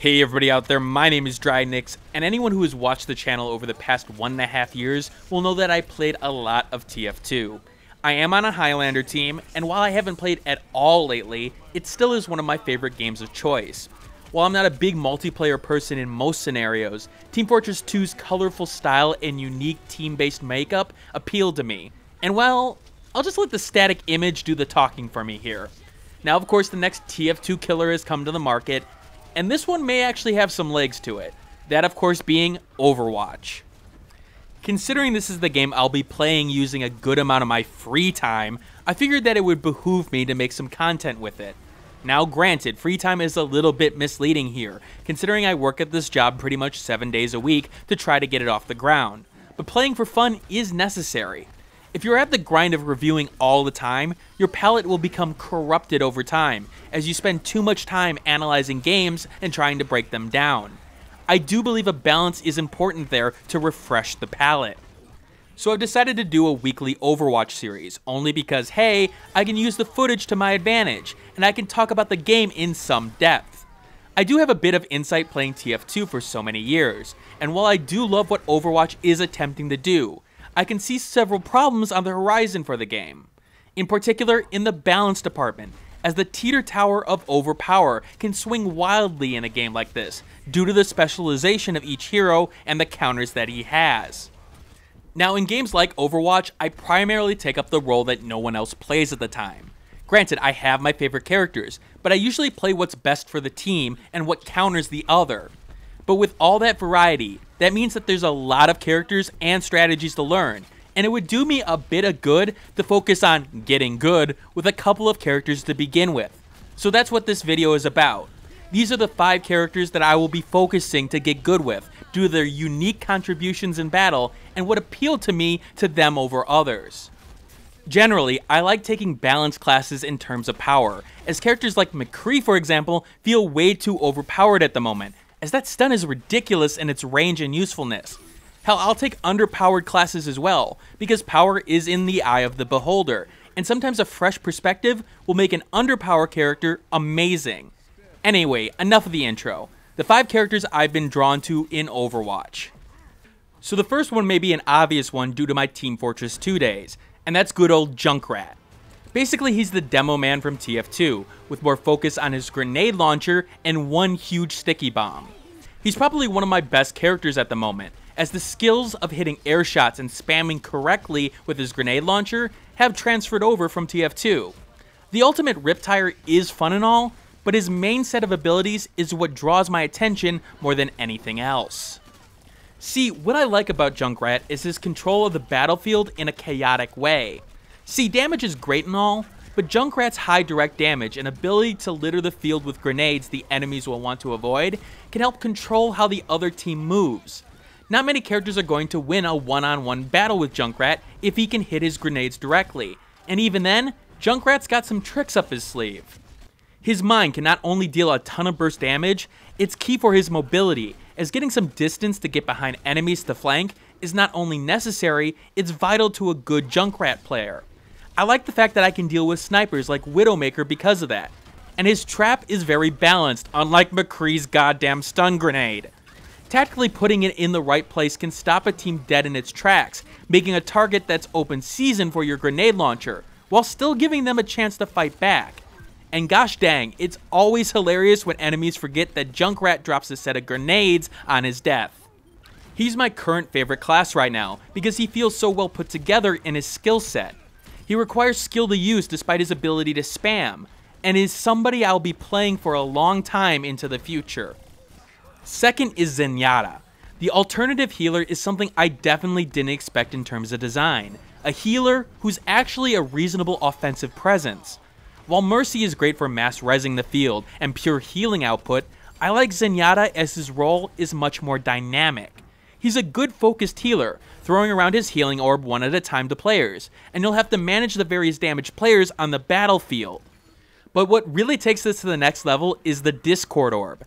Hey everybody out there, my name is Dragnix, and anyone who has watched the channel over the past 1.5 years will know that I played a lot of TF2. I am on a Highlander team, and while I haven't played at all lately, it still is one of my favorite games of choice. While I'm not a big multiplayer person in most scenarios, Team Fortress 2's colorful style and unique team-based makeup appealed to me. And well, I'll just let the static image do the talking for me here. Now of course the next TF2 killer has come to the market, and this one may actually have some legs to it. That of course being Overwatch. Considering this is the game I'll be playing using a good amount of my free time, I figured that it would behoove me to make some content with it. Now granted, free time is a little bit misleading here, considering I work at this job pretty much 7 days a week to try to get it off the ground. But playing for fun is necessary. If you're at the grind of reviewing all the time, your palate will become corrupted over time, as you spend too much time analyzing games and trying to break them down. I do believe a balance is important there to refresh the palate. So I've decided to do a weekly Overwatch series, only because hey, I can use the footage to my advantage, and I can talk about the game in some depth. I do have a bit of insight playing TF2 for so many years, and while I do love what Overwatch is attempting to do, I can see several problems on the horizon for the game. In particular, in the balance department, as the teeter tower of overpower can swing wildly in a game like this, due to the specialization of each hero and the counters that he has. Now in games like Overwatch, I primarily take up the role that no one else plays at the time. Granted, I have my favorite characters, but I usually play what's best for the team and what counters the other. But with all that variety, that means that there's a lot of characters and strategies to learn, and it would do me a bit of good to focus on getting good with a couple of characters to begin with. So that's what this video is about. These are the 5 characters that I will be focusing to get good with, due to their unique contributions in battle and what appealed to me to them over others. Generally, I like taking balanced classes in terms of power, as characters like McCree for example feel way too overpowered at the moment, as that stun is ridiculous in its range and usefulness. Hell, I'll take underpowered classes as well, because power is in the eye of the beholder, and sometimes a fresh perspective will make an underpowered character amazing. Anyway, enough of the intro. The 5 characters I've been drawn to in Overwatch. So the first one may be an obvious one due to my Team Fortress 2 days, and that's good old Junkrat. Basically, he's the demo man from TF2, with more focus on his grenade launcher and one huge sticky bomb. He's probably one of my best characters at the moment, as the skills of hitting air shots and spamming correctly with his grenade launcher have transferred over from TF2. The ultimate Riptire is fun and all, but his main set of abilities is what draws my attention more than anything else. See, what I like about Junkrat is his control of the battlefield in a chaotic way. See, damage is great and all, but Junkrat's high direct damage and ability to litter the field with grenades the enemies will want to avoid can help control how the other team moves. Not many characters are going to win a one-on-one battle with Junkrat if he can hit his grenades directly, and even then, Junkrat's got some tricks up his sleeve. His mine can not only deal a ton of burst damage, it's key for his mobility, as getting some distance to get behind enemies to flank is not only necessary, it's vital to a good Junkrat player. I like the fact that I can deal with snipers like Widowmaker because of that, and his trap is very balanced, unlike McCree's goddamn stun grenade. Tactically putting it in the right place can stop a team dead in its tracks, making a target that's open season for your grenade launcher, while still giving them a chance to fight back. And gosh dang, it's always hilarious when enemies forget that Junkrat drops a set of grenades on his death. He's my current favorite class right now, because he feels so well put together in his skill set. He requires skill to use despite his ability to spam, and is somebody I'll be playing for a long time into the future. Second is Zenyatta. The alternative healer is something I definitely didn't expect in terms of design. A healer who's actually a reasonable offensive presence. While Mercy is great for mass rezzing the field and pure healing output, I like Zenyatta as his role is much more dynamic. He's a good focused healer, throwing around his healing orb one at a time to players, and you'll have to manage the various damaged players on the battlefield. But what really takes this to the next level is the Discord orb.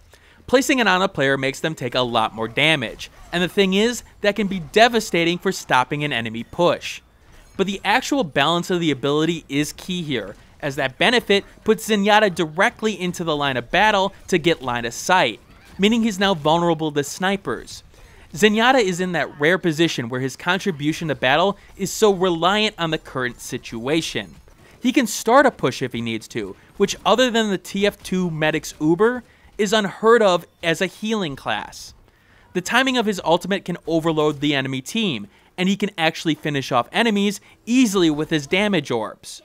Placing it on a player makes them take a lot more damage, and the thing is, that can be devastating for stopping an enemy push. But the actual balance of the ability is key here, as that benefit puts Zenyatta directly into the line of battle to get line of sight. meaning he's now vulnerable to snipers. Zenyatta is in that rare position where his contribution to battle is so reliant on the current situation. He can start a push if he needs to, which other than the TF2 Medic's Uber, is unheard of as a healing class. The timing of his ultimate can overload the enemy team, and he can actually finish off enemies easily with his damage orbs.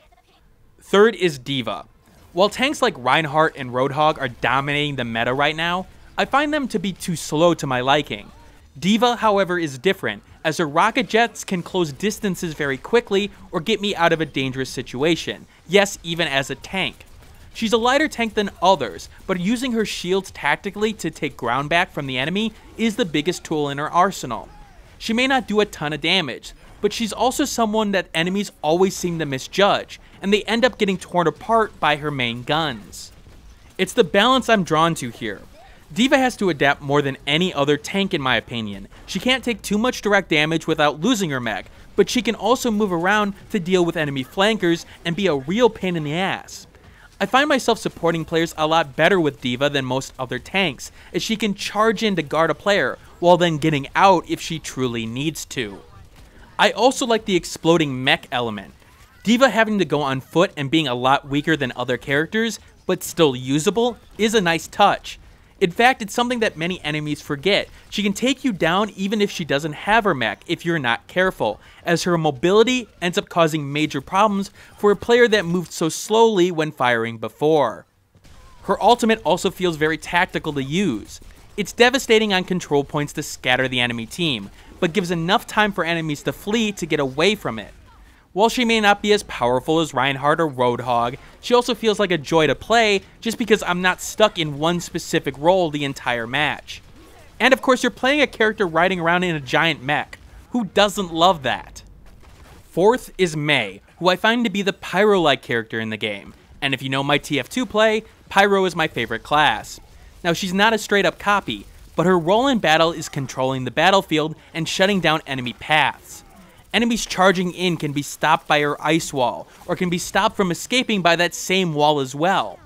Third is D.Va. While tanks like Reinhardt and Roadhog are dominating the meta right now, I find them to be too slow to my liking. D.Va, however, is different, as her rocket jets can close distances very quickly or get me out of a dangerous situation, yes, even as a tank. She's a lighter tank than others, but using her shields tactically to take ground back from the enemy is the biggest tool in her arsenal. She may not do a ton of damage, but she's also someone that enemies always seem to misjudge, and they end up getting torn apart by her main guns. It's the balance I'm drawn to here. D.Va has to adapt more than any other tank in my opinion. She can't take too much direct damage without losing her mech, but she can also move around to deal with enemy flankers and be a real pain in the ass. I find myself supporting players a lot better with D.Va than most other tanks, as she can charge in to guard a player, while then getting out if she truly needs to. I also like the exploding mech element. D.Va having to go on foot and being a lot weaker than other characters, but still usable, is a nice touch. In fact, it's something that many enemies forget. She can take you down even if she doesn't have her mech if you're not careful, as her mobility ends up causing major problems for a player that moved so slowly when firing before. Her ultimate also feels very tactical to use. It's devastating on control points to scatter the enemy team, but gives enough time for enemies to flee to get away from it. While she may not be as powerful as Reinhardt or Roadhog, she also feels like a joy to play just because I'm not stuck in one specific role the entire match. And of course, you're playing a character riding around in a giant mech. Who doesn't love that? Fourth is Mei, who I find to be the Pyro-like character in the game. And if you know my TF2 play, Pyro is my favorite class. Now, she's not a straight up copy, but her role in battle is controlling the battlefield and shutting down enemy paths. Enemies charging in can be stopped by her ice wall, or can be stopped from escaping by that same wall as well.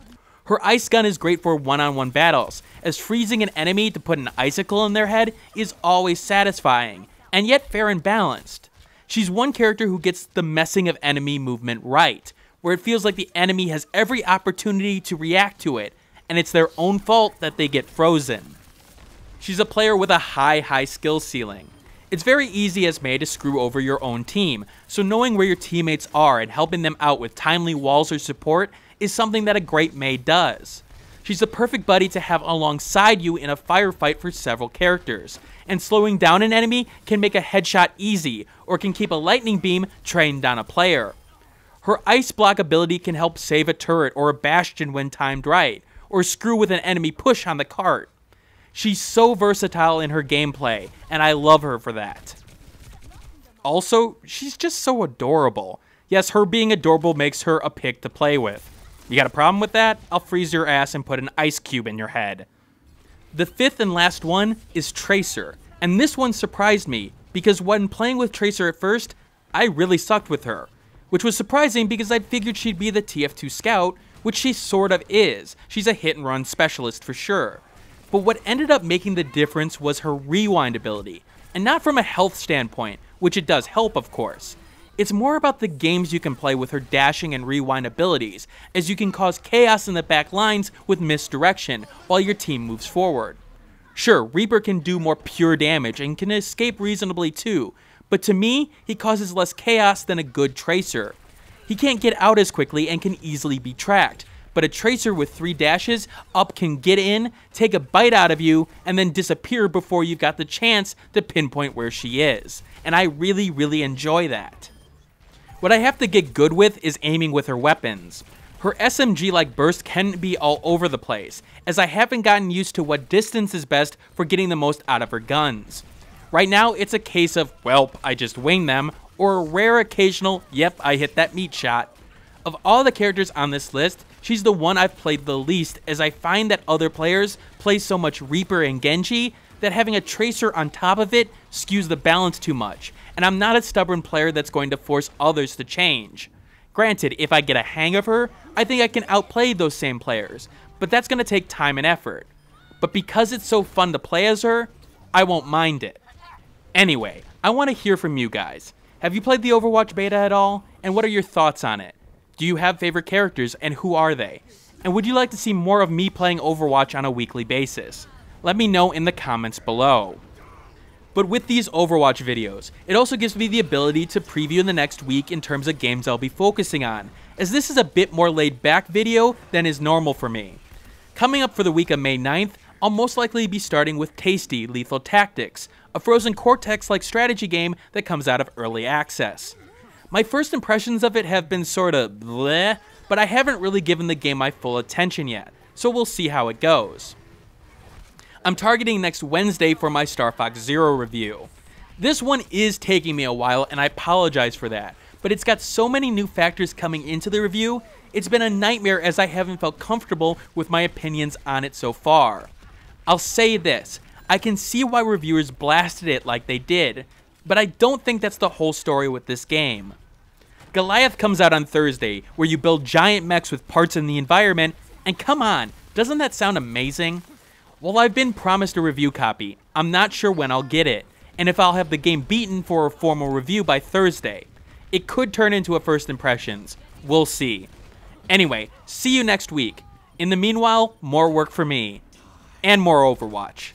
Her ice gun is great for one-on-one battles, as freezing an enemy to put an icicle in their head is always satisfying, and yet fair and balanced. She's one character who gets the messing of enemy movement right, where it feels like the enemy has every opportunity to react to it, and it's their own fault that they get frozen. She's a player with a high skill ceiling. It's very easy as Mei to screw over your own team, so knowing where your teammates are and helping them out with timely walls or support is something that a great Mei does. She's the perfect buddy to have alongside you in a firefight for several characters, and slowing down an enemy can make a headshot easy, or can keep a lightning beam trained down a player. Her ice block ability can help save a turret or a bastion when timed right, or screw with an enemy push on the cart. She's so versatile in her gameplay, and I love her for that. Also, she's just so adorable. Yes, her being adorable makes her a pick to play with. You got a problem with that? I'll freeze your ass and put an ice cube in your head. The fifth and last one is Tracer, and this one surprised me, because when playing with Tracer at first, I really sucked with her. Which was surprising because I'd figured she'd be the TF2 scout, which she sort of is. She's a hit and run specialist for sure. But what ended up making the difference was her rewind ability, and not from a health standpoint, which it does help of course. It's more about the games you can play with her dashing and rewind abilities, as you can cause chaos in the back lines with misdirection while your team moves forward. Sure, Reaper can do more pure damage and can escape reasonably too, but to me, he causes less chaos than a good Tracer. He can't get out as quickly and can easily be tracked, but a Tracer with 3 dashes up can get in, take a bite out of you, and then disappear before you've got the chance to pinpoint where she is. And I really enjoy that. What I have to get good with is aiming with her weapons. Her SMG-like burst can be all over the place, as I haven't gotten used to what distance is best for getting the most out of her guns. Right now, it's a case of, welp, I just winged them, or a rare occasional, yep, I hit that meat shot. Of all the characters on this list, she's the one I've played the least, as I find that other players play so much Reaper and Genji that having a Tracer on top of it skews the balance too much, and I'm not a stubborn player that's going to force others to change. Granted, if I get a hang of her, I think I can outplay those same players, but that's going to take time and effort. but because it's so fun to play as her, I won't mind it. Anyway, I want to hear from you guys. Have you played the Overwatch beta at all? And what are your thoughts on it? Do you have favorite characters, and who are they? And would you like to see more of me playing Overwatch on a weekly basis? Let me know in the comments below. But with these Overwatch videos, it also gives me the ability to preview in the next week in terms of games I'll be focusing on, as this is a bit more laid back video than is normal for me. Coming up for the week of May 9th, I'll most likely be starting with Tasty Lethal Tactics, a Frozen Cortex-like strategy game that comes out of early access. My first impressions of it have been sorta bleh, but I haven't really given the game my full attention yet, so we'll see how it goes. I'm targeting next Wednesday for my Star Fox Zero review. This one is taking me a while, and I apologize for that, but it's got so many new factors coming into the review, it's been a nightmare as I haven't felt comfortable with my opinions on it so far. I'll say this, I can see why reviewers blasted it like they did, but I don't think that's the whole story with this game. Goliath comes out on Thursday, where you build giant mechs with parts in the environment, and come on, doesn't that sound amazing? While I've been promised a review copy, I'm not sure when I'll get it, and if I'll have the game beaten for a formal review by Thursday. It could turn into a first impressions. We'll see. Anyway, see you next week. In the meanwhile, more work for me. And more Overwatch.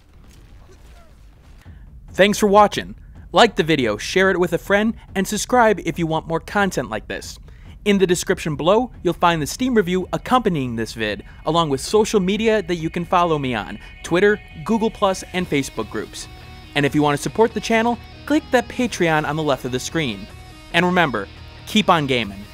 Thanks for watching. Like the video, share it with a friend, and subscribe if you want more content like this. In the description below, you'll find the Steam review accompanying this vid, along with social media that you can follow me on, Twitter, Google+, and Facebook groups. And if you want to support the channel, click that Patreon on the left of the screen. And remember, keep on gaming.